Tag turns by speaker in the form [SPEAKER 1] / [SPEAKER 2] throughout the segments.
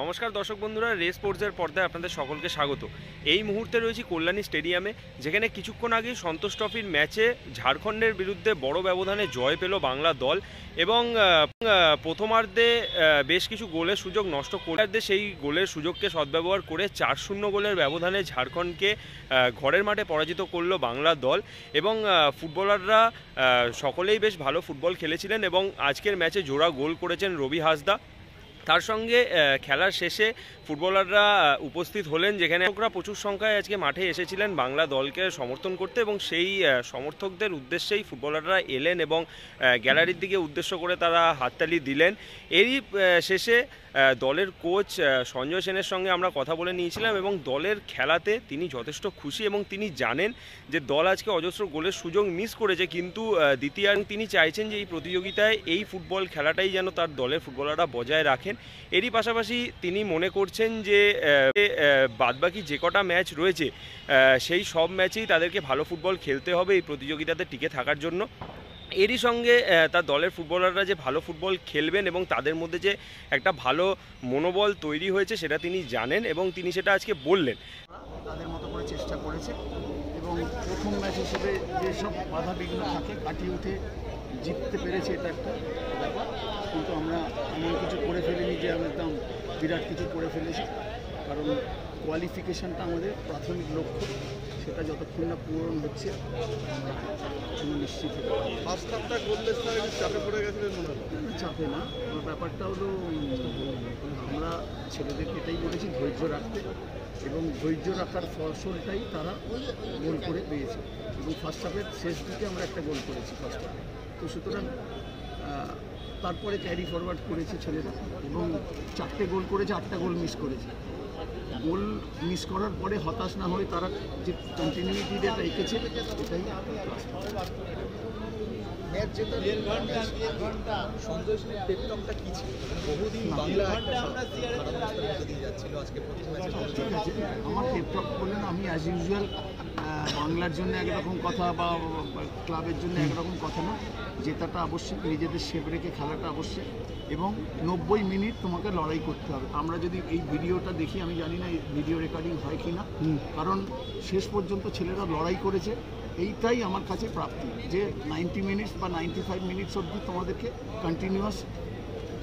[SPEAKER 1] নমস্কার দর্শক বন্ধুরা, রেস স্পোর্টসের পর্দায় আপনাদের সকলকে স্বাগত। এই মুহূর্তে রয়েছি কল্যাণী স্টেডিয়ামে, যেখানে কিছুক্ষণ আগে সন্তোষ ট্রফির ম্যাচে ঝাড়খণ্ডের বিরুদ্ধে বড় ব্যবধানে জয় পেল বাংলা দল এবং প্রথমার্ধে বেশ কিছু গোলের সুযোগ নষ্ট করে সেই গোলের সুযোগকে সদ্ব্যবহার করে 4-0 গোলের ব্যবধানে ঝাড়খণ্ডকে ঘরের মাঠে পরাজিত করলো বাংলা দল। এবং ফুটবলাররা সকলেই বেশ ভালো ফুটবল খেলেছিলেন এবং আজকের ম্যাচে জোড়া গোল করেছেন রবি হাসদা। তার সঙ্গে খেলার শেষে ফুটবলাররা উপস্থিত হলেন, যেখানে লোকরা প্রচুর সংখ্যায় আজকে মাঠে এসেছিলেন বাংলা দলকে সমর্থন করতে, এবং সেই সমর্থকদের উদ্দেশ্যেই ফুটবলাররা এলেন এবং গ্যালারির দিকে উদ্দেশ্য করে তারা হাততালি দিলেন। এরই শেষে দলের কোচ সঞ্জয় সেনের সঙ্গে আমরা কথা বলে নিয়েছিলাম এবং দলের খেলাতে তিনি যথেষ্ট খুশি এবং তিনি জানেন যে দল আজকে অজস্র গোলের সুযোগ মিস করেছে, কিন্তু তিনি চাইছেন যে এই প্রতিযোগিতায় এই ফুটবল খেলাটাই যেন তার দলের ফুটবলাররা বজায় রাখেন। এরই পাশাপাশি তিনি মনে করছেন যে বাদবাকি যে কটা ম্যাচ রয়েছে সেই সব ম্যাচেই তাদেরকে ভালো ফুটবল খেলতে হবে এই প্রতিযোগিতাতে টিকে থাকার জন্য। এরই সঙ্গে তার দলের ফুটবলাররা যে ভালো ফুটবল খেলবেন এবং তাদের মধ্যে যে একটা ভালো মনোবল তৈরি হয়েছে সেটা তিনি জানেন এবং তিনি সেটা আজকে বললেন।
[SPEAKER 2] তাদের মতো করে চেষ্টা করেছে এবং প্রথম ম্যাচ হিসেবে যেসব বাধা বিঘ্ন থাকে কাটিয়ে উঠে জিততে পেরেছে, এটা একটা ব্যাপার। কিন্তু আমরা এমন কিছু করে ফেলিনি যে একদম বিরাট কিছু করে ফেলেছি, কারণ কোয়ালিফিকেশানটা আমাদের প্রাথমিক লক্ষ্য, সেটা যতক্ষণ না পূরণ হচ্ছে আমরা নিশ্চিত হতে পারি।
[SPEAKER 3] ফার্স্ট হাফটা গোললেস চাপে পড়ে গেছিলেন মনে হয়?
[SPEAKER 2] চাপে না, ব্যাপারটা হলো আমরা ছেলেদেরকে এটাই বলেছি ধৈর্য রাখতে, এবং ধৈর্য রাখার ফসলটাই তারা গোল করে পেয়েছে। এবং ফার্স্ট হাফের শেষ দিকে আমরা একটা গোল করেছি ফার্স্ট হাফে, তো সুতরাং তারপরে ক্যারি ফরওয়ার্ড করেছে ছেলেরা এবং 4টে গোল করেছে, 8টা গোল মিস করেছে। গোল মিস করার পরে হতাশ না হয়ে তারা যে কন্টিনিউটি যেটা রেখেছে এটাই
[SPEAKER 3] ম্যাচ যেটা সঞ্জয় সেনের টেকটকটা কী ছিল? বহুদিন বাংলা দিয়ে যাচ্ছিল, আজকে প্রথম ম্যাচে
[SPEAKER 2] ঠিক আছে। আমার টেকটক বললেন আমি অ্যাজ ইউজুয়াল বাংলার জন্য একরকম কথা বা ক্লাবের জন্য একরকম কথা না, জেতাটা আবশ্যক, নিজেদের শেপ রেখে খেলাটা আবশ্যক এবং 90 মিনিট তোমাকে লড়াই করতে হবে। আমরা যদি এই ভিডিওটা দেখি, আমি জানি না এই ভিডিও রেকর্ডিং হয় কি না, কারণ শেষ পর্যন্ত ছেলেরা লড়াই করেছে, এইটাই আমার কাছে প্রাপ্তি, যে 90 মিনিটস বা 95 মিনিটস অবধি তোমাদেরকে কন্টিনিউয়াস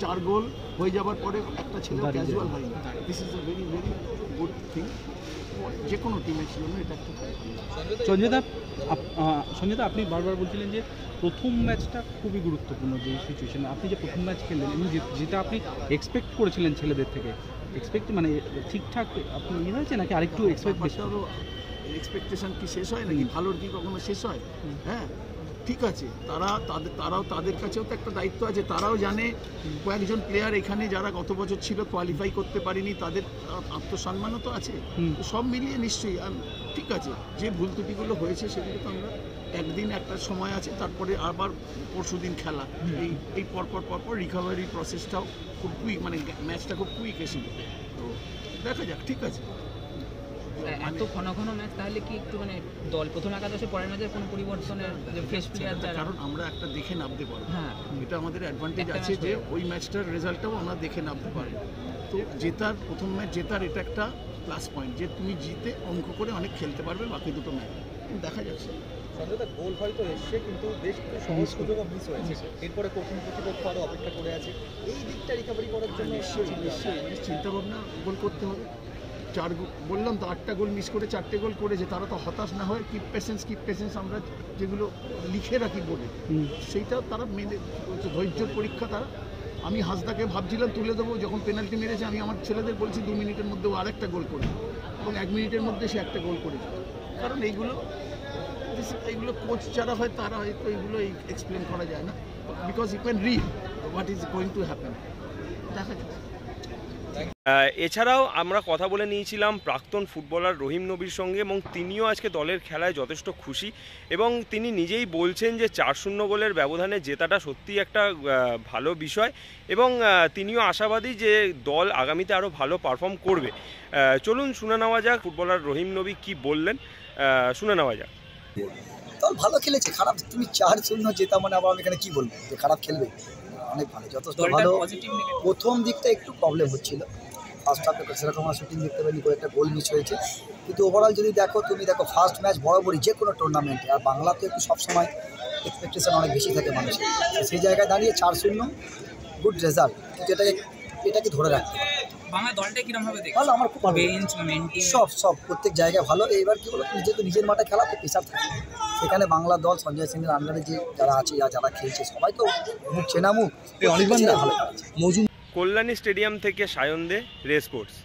[SPEAKER 2] 4 গোল হয়ে যাবার পরে একটা ছেলে ক্যাজুয়াল হয়নি। This is a very very good thing যে কোনো টিমের জন্য। এটা একটা
[SPEAKER 4] সঞ্জয়দা, আপনি বারবার বলছিলেন যে প্রথম ম্যাচটা খুবই গুরুত্বপূর্ণ, যে সিচুয়েশনে আপনি যে প্রথম ম্যাচ খেললেন এবং যেটা আপনি এক্সপেক্ট করেছিলেন ছেলেদের থেকে, এক্সপেক্ট মানে ঠিকঠাক আপনি ইয়ে হয়েছে নাকি আরেকটু এক্সপেক্ট?
[SPEAKER 2] এক্সপেকটেশন কি শেষ হয় নাকি? ভালোর কি কখনো শেষ হয়? হ্যাঁ, ঠিক আছে, তারাও তাদের কাছেও তো একটা দায়িত্ব আছে। তারাও জানে কয়েকজন প্লেয়ার এখানে যারা গত বছর ছিল কোয়ালিফাই করতে পারেনি, তাদের আত্মসম্মানও তো আছে। সব মিলিয়ে নিশ্চয়ই ঠিক আছে, যে ভুল ত্রুটিগুলো হয়েছে সেগুলো তো আমরা একদিন একটা সময় আছে, তারপরে আবার পরশুদিন খেলা, এই পরপর রিকভারি প্রসেসটাও খুব কুইক, মানে ম্যাচটা খুব কুইক এসে, তো দেখা যাক। ঠিক আছে,
[SPEAKER 5] এত ঘন ঘন ম্যাচ তাহলে কি একটু মানে দল প্রথম একাদশে পরের ম্যাচের কোনো পরিবর্তনের যে ফ্রেশ প্লেয়ার যারা,
[SPEAKER 2] কারণ আমরা একটা দেখে নামতে পারবো।
[SPEAKER 5] হ্যাঁ,
[SPEAKER 2] এটা আমাদের অ্যাডভান্টেজ আছে যে ওই ম্যাচটার রেজাল্টটাও আমরা দেখে নামতে পারবো। তো প্রথম ম্যাচ জেতার এটা একটা প্লাস পয়েন্ট, যে তুমি জিতে অঙ্ক করে অনেক খেলতে পারবে বাকি দুটো ম্যাচ। দেখা যাচ্ছে
[SPEAKER 3] সঞ্জয়দা, গোল হয়তো এসছে কিন্তু বেশ কিছু সহজ সুযোগও মিস হয়েছে, এরপরে কঠিন প্রতিপক্ষ আরও অপেক্ষা করে আছে। এই দিকটা রিকভারি করার জন্য
[SPEAKER 2] নিশ্চয়ই চিন্তাভাবনা গোল করতে হবে। বললাম তো 8টা গোল মিস করে 4টে গোল করেছে, তারা তো হতাশ না হয় কিপ পেশেন্স আমরা যেগুলো লিখে রাখি বোর্ডে, সেইটা তারা মেনে ধৈর্যের পরীক্ষা তারা। আমি হাসদাকে ভাবছিলাম তুলে দেবো, যখন পেনাল্টি মেরেছে আমি আমার ছেলেদের বলছি 2 মিনিটের মধ্যে ও আরেকটা গোল করে, এবং 1 মিনিটের মধ্যে সে একটা গোল করেছে। কারণ এইগুলো কোচ যারা হয় তারা হয়তো এইগুলো এক্সপ্লেন করা যায় না, because you can read what is going to happen. দেখা যাচ্ছে।
[SPEAKER 1] এছাড়াও আমরা কথা বলে নিয়েছিলাম প্রাক্তন ফুটবলার রহিম নবীর সঙ্গে এবং তিনিও আজকে দলের খেলায় যথেষ্ট খুশি এবং তিনি নিজেই বলছেন যে 4-0 গোলের ব্যবধানে জেতাটা সত্যিই একটা ভালো বিষয় এবং তিনিও আশাবাদী যে দল আগামীতে আরও ভালো পারফর্ম করবে। চলুন শুনে নেওয়া যাক ফুটবলার রহিম নবী কি বললেন, শুনে নেওয়া যাক।
[SPEAKER 6] দল ভালো খেলেছে, খারাপ তুমি 4-0 জেতা মানে আবার আমি এখানে কী বলবো যে খারাপ খেলবে? অনেক ভালো, যথেষ্ট ভালো। প্রথম দিকটা একটু প্রবলেম হচ্ছিল, ফার্স্ট হাফে সেরকম আমরা শুটিং দেখতে পাইনি, কয়েকটা গোল মিস হয়েছে, কিন্তু ওভারঅল যদি তুমি দেখো ফার্স্ট ম্যাচ বরাবরই যে কোনো টুর্নামেন্টে, আর বাংলাতে একটু সবসময় এক্সপেকটেশন অনেক বেশি থাকে মানুষের, সেই জায়গায় দাঁড়িয়ে 4-0 গুড রেজাল্ট, কিন্তু এটাকে ধরে রাখতে হবে।
[SPEAKER 5] বাংলা দলটা কিরকম ভাবে দেখো?
[SPEAKER 6] ভালো, আমার খুব ভালো,
[SPEAKER 5] বেঞ্চ মেন্টি
[SPEAKER 6] সব প্রত্যেক জায়গায় ভালো। এইবার কি বলো, যেহেতু নিজের মাঠে খেলা তো প্রেশার থাকে, সেখানে বাংলা দল সঞ্জয় সিংয়ের আন্ডারে যে যারা আছে যারা খেলছে সবাই তো মুখ চেনা মুখ, অনেকবার ভালো খেলেছে।
[SPEAKER 1] কল্যাণী স্টেডিয়াম থেকে সায়ন দে, রে স্পোর্টস।